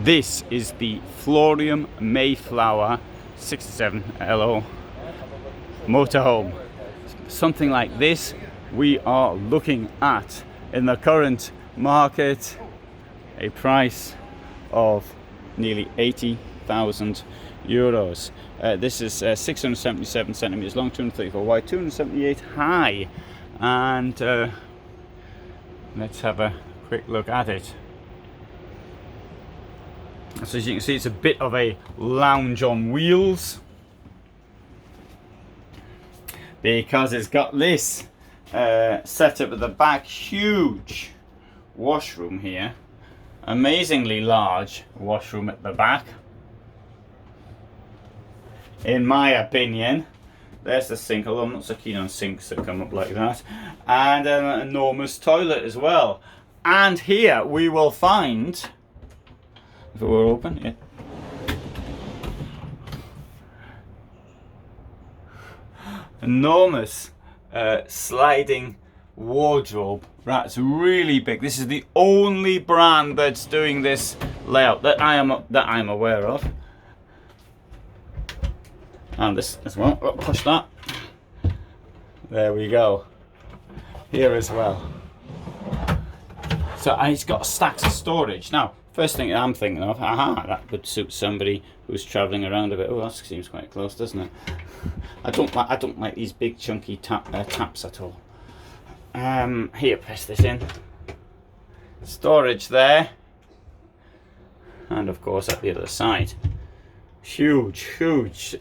This is the Florium Mayflower 67 LO motorhome. Something like this we are looking at in the current market, a price of nearly 80,000 euros. This is 677 centimeters long, 234 wide, 278 high, and let's have a quick look at it. So as you can see, it's a bit of a lounge on wheels because it's got this set up at the back. Huge washroom here, amazingly large washroom at the back, in my opinion. There's the sink, although I'm not so keen on sinks that come up like that, and an enormous toilet as well. And here we will find, if it were open, yeah. Enormous sliding wardrobe. That's really big. This is the only brand that's doing this layout that I am aware of. And this as well. Oh, push that. There we go. Here as well. So it's got stacks of storage. Now, first thing I'm thinking of, that would suit somebody who's travelling around a bit. Oh, that seems quite close, doesn't it? I don't like these big chunky taps at all. Here, press this in. Storage there, and of course at the other side, huge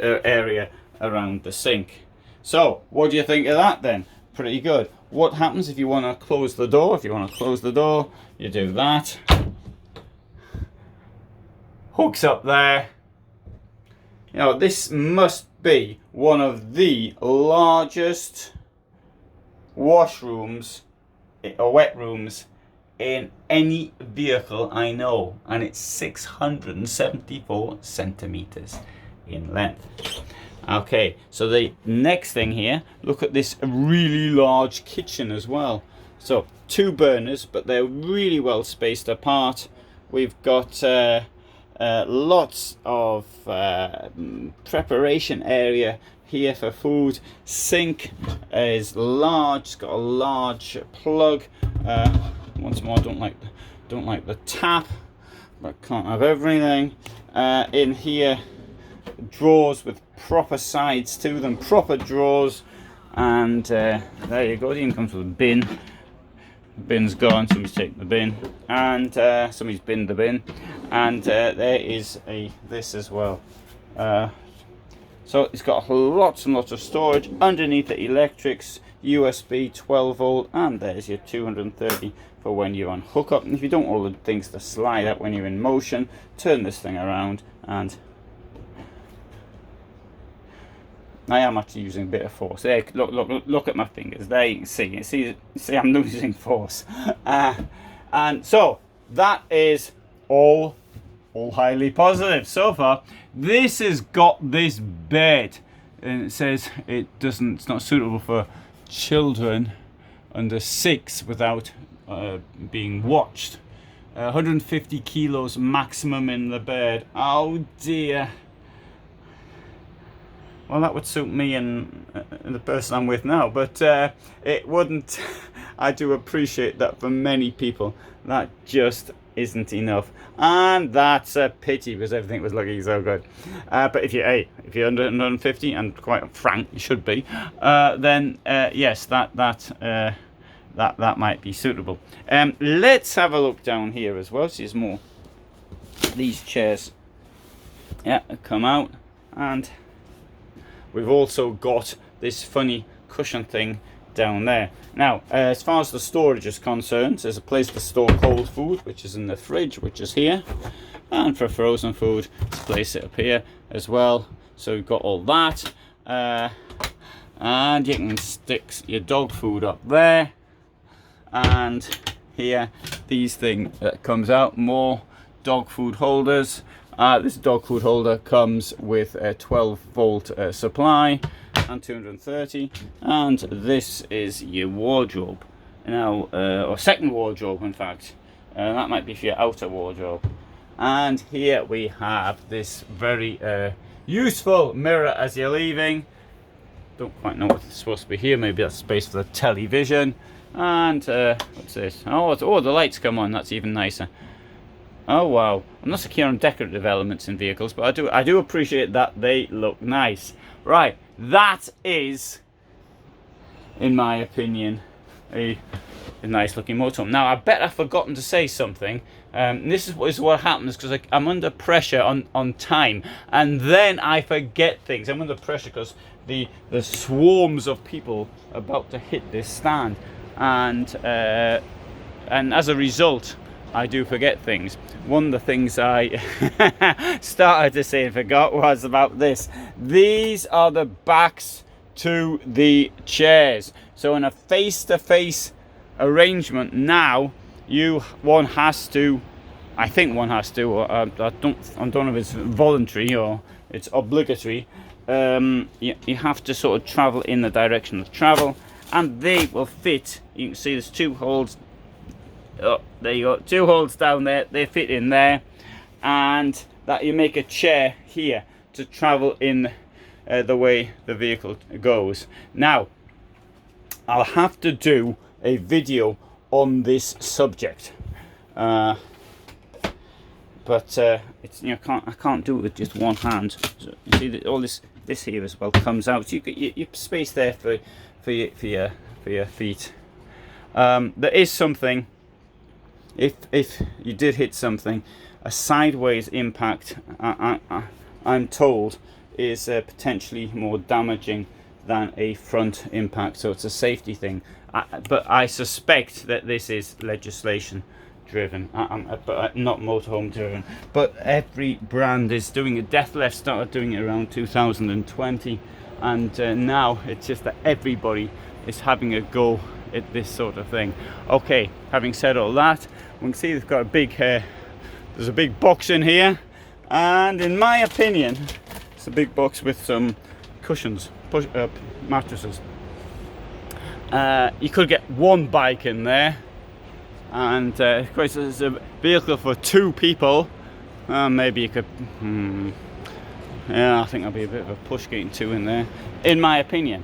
area around the sink. So, what do you think of that then? Pretty good. What happens if you want to close the door? If you want to close the door, you do that. Hooks up there. You know, this must be one of the largest washrooms or wet rooms in any vehicle I know, and it's 674 centimeters in length. Okay, so the next thing here, look at this really large kitchen as well. So 2 burners, but they're really well spaced apart. We've got lots of preparation area here for food. Sink is large, it's got a large plug. Once more, don't like the tap, but can't have everything. In here, drawers with proper sides to them, proper drawers, and there you go. It even comes with a bin. The bin's gone, somebody's taken the bin, and somebody's binned the bin, and there is this as well. So it's got lots and lots of storage. Underneath the electrics, USB 12 volt, and there's your 230 for when you're on hookup. And if you don't want all the things to slide out when you're in motion, turn this thing around, and I am actually using a bit of force. There, look at my fingers. There you can see I'm losing force. And so that is all highly positive so far. This has got this bed, and it says it's not suitable for children under 6 without being watched. 150 kilos maximum in the bed. Oh dear. Well, that would suit me and the person I'm with now, but it wouldn't. I do appreciate that for many people that just isn't enough, and that's a pity because everything was looking so good. But if you're under 150, and quite frank, you should be, then yes, that might be suitable. Let's have a look down here as well. See, there's more. These chairs, yeah, come out, and we've also got this funny cushion thing down there. Now, as far as the storage is concerned, there's a place to store cold food, which is in the fridge, which is here. And for frozen food, place it up here as well. So we've got all that. And you can stick your dog food up there. And here, these things that comes out, more dog food holders. This dog food holder comes with a 12 volt supply and 230, and this is your wardrobe now, or second wardrobe in fact. That might be for your outer wardrobe. And here we have this very useful mirror as you're leaving. Don't quite know what's supposed to be here. Maybe that's space for the television. And what's this? Oh, the lights come on. That's even nicer. Oh wow! I'm not so keen on decorative elements in vehicles, but I do appreciate that they look nice. Right, that is, in my opinion, a nice looking motorhome. Now I bet I've forgotten to say something. This is what happens because I'm under pressure on time, and then I forget things. I'm under pressure because the swarms of people about to hit this stand, and as a result, I do forget things. One of the things I started to say and forgot was about this. These are the backs to the chairs. So in a face-to-face arrangement now, one has to, I don't know if it's voluntary or it's obligatory. You have to sort of travel in the direction of travel, and they will fit. You can see there's 2 holes. Oh, there you go, 2 holes down there, they fit in there, and that you make a chair here to travel in the way the vehicle goes. Now I'll have to do a video on this subject, but it's, you know, I can't do it with just one hand. So you see that all this here as well comes out, so you get your space there for your feet. There is something. If you did hit something, a sideways impact, I'm told, is potentially more damaging than a front impact. So it's a safety thing. But I suspect that this is legislation driven, but not motorhome driven. But every brand is doing it. Death Left started doing it around 2020, and now it's just that everybody is having a go at this sort of thing. Okay, having said all that, we can see they've got a big there's a big box in here, and in my opinion it's a big box with some cushions, mattresses. You could get one bike in there, and of course there's a vehicle for 2 people. Maybe you could yeah, I think that'll be a bit of a push getting 2 in there, in my opinion.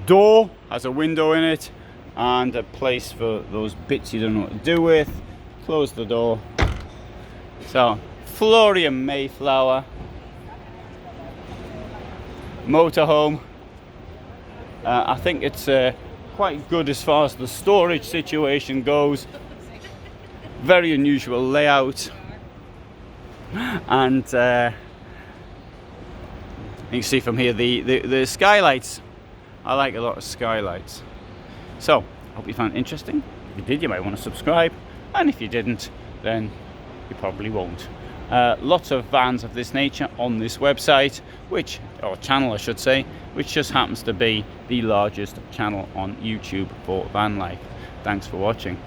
Door has a window in it and a place for those bits you don't know what to do with. Close the door. So, Florium Mayflower motorhome. I think it's quite good as far as the storage situation goes. Very unusual layout, and you can see from here the skylights. I like a lot of skylights. So, I hope you found it interesting. If you did, you might want to subscribe, and if you didn't, then you probably won't. Lots of vans of this nature on this website, or channel I should say, which just happens to be the largest channel on YouTube for van life. Thanks for watching.